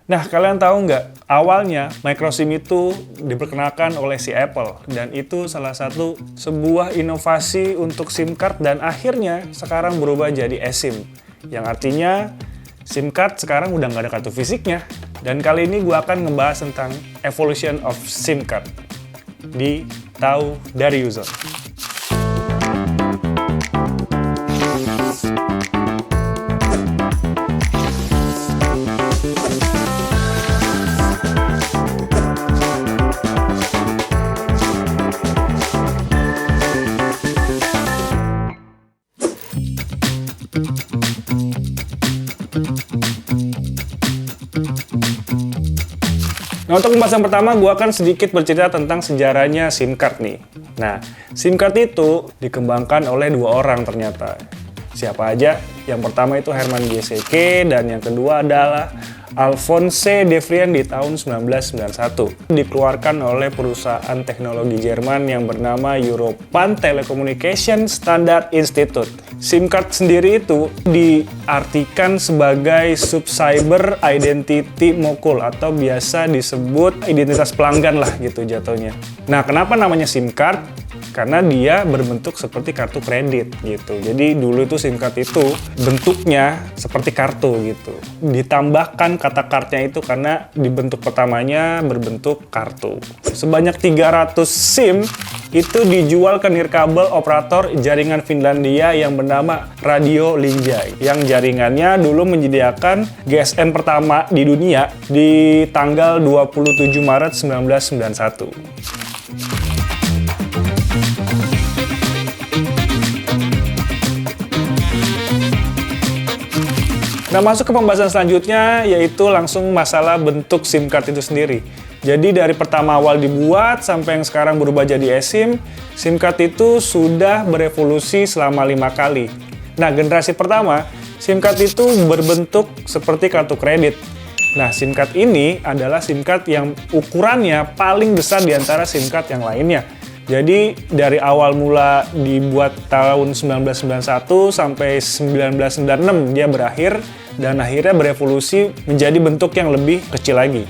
Nah, kalian tahu nggak? Awalnya, micro SIM itu diperkenalkan oleh si Apple. Dan itu salah satu sebuah inovasi untuk SIM card dan akhirnya sekarang berubah jadi eSIM. Yang artinya, SIM card sekarang udah nggak ada kartu fisiknya. Dan kali ini gue akan ngebahas tentang evolution of SIM card di Tahu dari User. Nah, untuk pembahasan pertama, gue akan sedikit bercerita tentang sejarahnya SIM card nih. Nah, SIM card itu dikembangkan oleh dua orang ternyata. Siapa aja? Yang pertama itu Herman Giesecke dan yang kedua adalah Alphonse Devrient di tahun 1991. Dikeluarkan oleh perusahaan teknologi Jerman yang bernama European Telecommunication Standard Institute. SIM card sendiri itu diartikan sebagai Subscriber Identity Module atau biasa disebut identitas pelanggan lah gitu jatuhnya. Nah, kenapa namanya SIM card? Karena dia berbentuk seperti kartu kredit gitu. Jadi dulu itu SIM card itu bentuknya seperti kartu gitu. Ditambahkan kata cardnya itu karena di bentuk pertamanya berbentuk kartu. Sebanyak 300 SIM itu dijual ke nirkabel operator jaringan Finlandia yang bernama Radio Linjai. Yang jaringannya dulu menyediakan GSM pertama di dunia di tanggal 27 Maret 1991. Nah, masuk ke pembahasan selanjutnya, yaitu langsung masalah bentuk SIM card itu sendiri. Jadi dari pertama awal dibuat sampai yang sekarang berubah jadi eSIM, SIM card itu sudah berevolusi selama 5 kali. Nah, generasi pertama, SIM card itu berbentuk seperti kartu kredit. Nah, SIM card ini adalah SIM card yang ukurannya paling besar di antara SIM card yang lainnya. Jadi dari awal mula dibuat tahun 1991 sampai 1996 dia berakhir dan akhirnya berevolusi menjadi bentuk yang lebih kecil lagi.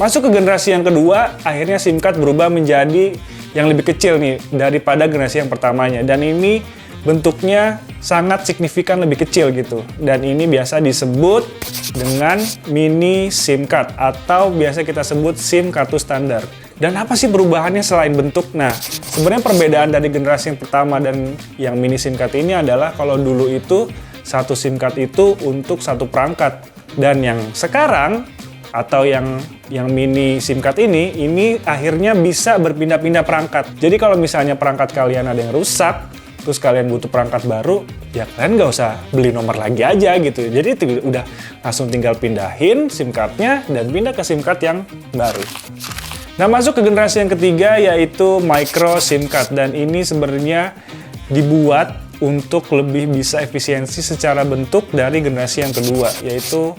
Masuk ke generasi yang kedua, akhirnya SIM card berubah menjadi yang lebih kecil nih daripada generasi yang pertamanya. Dan ini bentuknya sangat signifikan lebih kecil gitu. Dan ini biasa disebut dengan mini SIM card atau biasa kita sebut SIM kartu standar. Dan apa sih perubahannya selain bentuk? Nah, sebenarnya perbedaan dari generasi yang pertama dan yang mini SIM card ini adalah kalau dulu itu satu SIM card itu untuk satu perangkat. Dan yang sekarang atau yang mini SIM card ini akhirnya bisa berpindah-pindah perangkat. Jadi kalau misalnya perangkat kalian ada yang rusak, terus kalian butuh perangkat baru, ya kalian nggak usah beli nomor lagi aja gitu. Jadi udah langsung tinggal pindahin SIM cardnya dan pindah ke SIM card yang baru. Nah, masuk ke generasi yang ketiga yaitu micro SIM card, dan ini sebenarnya dibuat untuk lebih bisa efisiensi secara bentuk dari generasi yang kedua yaitu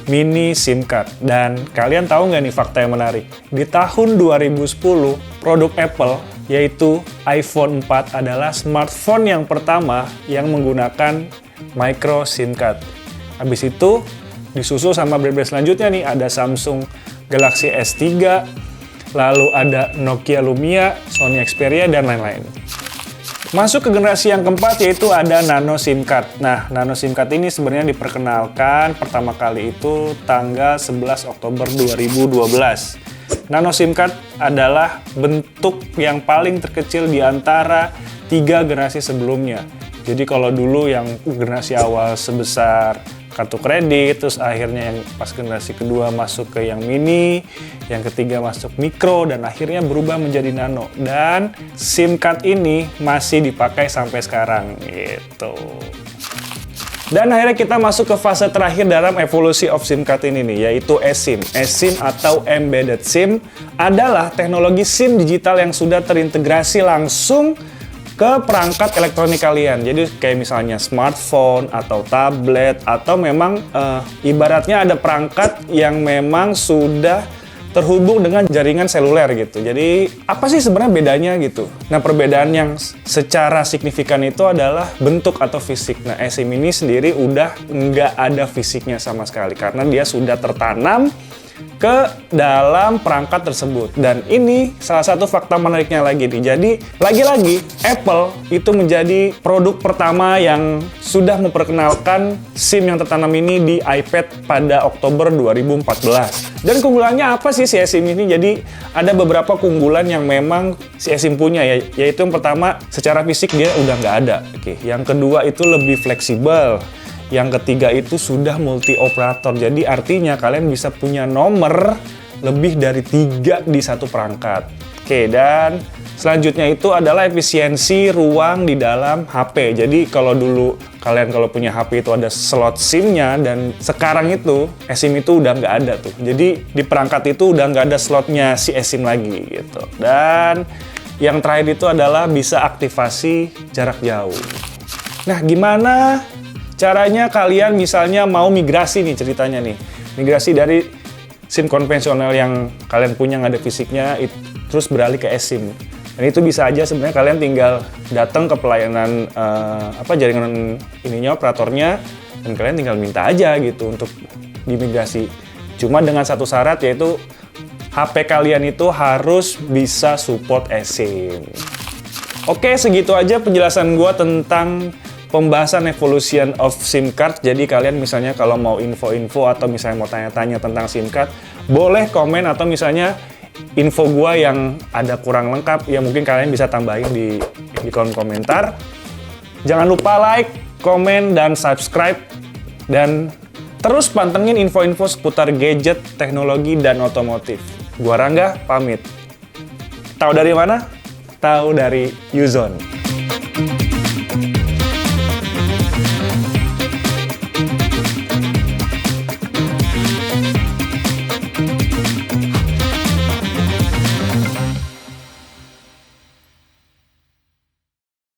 mini SIM card. Dan kalian tahu nggak nih fakta yang menarik? Di tahun 2010 produk Apple yaitu iPhone 4 adalah smartphone yang pertama yang menggunakan micro SIM card. Habis itu disusul sama brand-brand selanjutnya nih, ada Samsung Galaxy S3, lalu ada Nokia Lumia, Sony Xperia, dan lain-lain. Masuk ke generasi yang keempat yaitu ada nano SIM card. Nah, nano SIM card ini sebenarnya diperkenalkan pertama kali itu tanggal 11 Oktober 2012. Nano SIM card adalah bentuk yang paling terkecil di antara 3 generasi sebelumnya. Jadi kalau dulu yang generasi awal sebesar kartu kredit, terus akhirnya yang pas generasi kedua masuk ke yang mini, yang ketiga masuk mikro, dan akhirnya berubah menjadi nano. Dan SIM card ini masih dipakai sampai sekarang gitu. Dan akhirnya kita masuk ke fase terakhir dalam evolusi of SIM card ini nih, yaitu eSIM. eSIM atau Embedded SIM adalah teknologi SIM digital yang sudah terintegrasi langsung ke perangkat elektronik kalian. Jadi kayak misalnya smartphone atau tablet atau memang ibaratnya ada perangkat yang memang sudah terhubung dengan jaringan seluler gitu. Jadi apa sih sebenarnya bedanya gitu? Nah, perbedaan yang secara signifikan itu adalah bentuk atau fisik. Nah, eSIM ini sendiri udah nggak ada fisiknya sama sekali karena dia sudah tertanam ke dalam perangkat tersebut. Dan ini salah satu fakta menariknya lagi nih. Jadi, lagi-lagi Apple itu menjadi produk pertama yang sudah memperkenalkan SIM yang tertanam ini di iPad pada Oktober 2014. Dan keunggulannya apa sih si eSIM ini? Jadi, ada beberapa keunggulan yang memang si eSIM punya ya. Yaitu yang pertama, secara fisik dia udah nggak ada. Oke. Yang kedua itu lebih fleksibel. Yang ketiga itu sudah multi operator, jadi artinya kalian bisa punya nomor lebih dari 3 di satu perangkat. Oke, dan selanjutnya itu adalah efisiensi ruang di dalam HP. Jadi kalau dulu kalian kalau punya HP itu ada slot SIM-nya, dan sekarang itu eSIM itu udah nggak ada tuh. Jadi di perangkat itu udah nggak ada slotnya si eSIM lagi gitu. Dan yang terakhir itu adalah bisa aktivasi jarak jauh. Nah, gimana caranya kalian misalnya mau migrasi nih ceritanya nih. Migrasi dari SIM konvensional yang kalian punya nggak ada fisiknya, terus beralih ke eSIM. Dan itu bisa aja sebenarnya kalian tinggal datang ke pelayanan jaringan ininya, operatornya, dan kalian tinggal minta aja gitu untuk dimigrasi. Cuma dengan satu syarat, yaitu HP kalian itu harus bisa support eSIM. Oke, segitu aja penjelasan gua tentang pembahasan evolution of SIM card. Jadi kalian misalnya kalau mau info-info atau misalnya mau tanya-tanya tentang SIM card, boleh komen, atau misalnya info gua yang ada kurang lengkap ya mungkin kalian bisa tambahin di kolom komentar. Jangan lupa like, komen, dan subscribe, dan terus pantengin info-info seputar gadget, teknologi, dan otomotif. Gua Rangga pamit. Tahu dari mana? Tahu dari Uzone.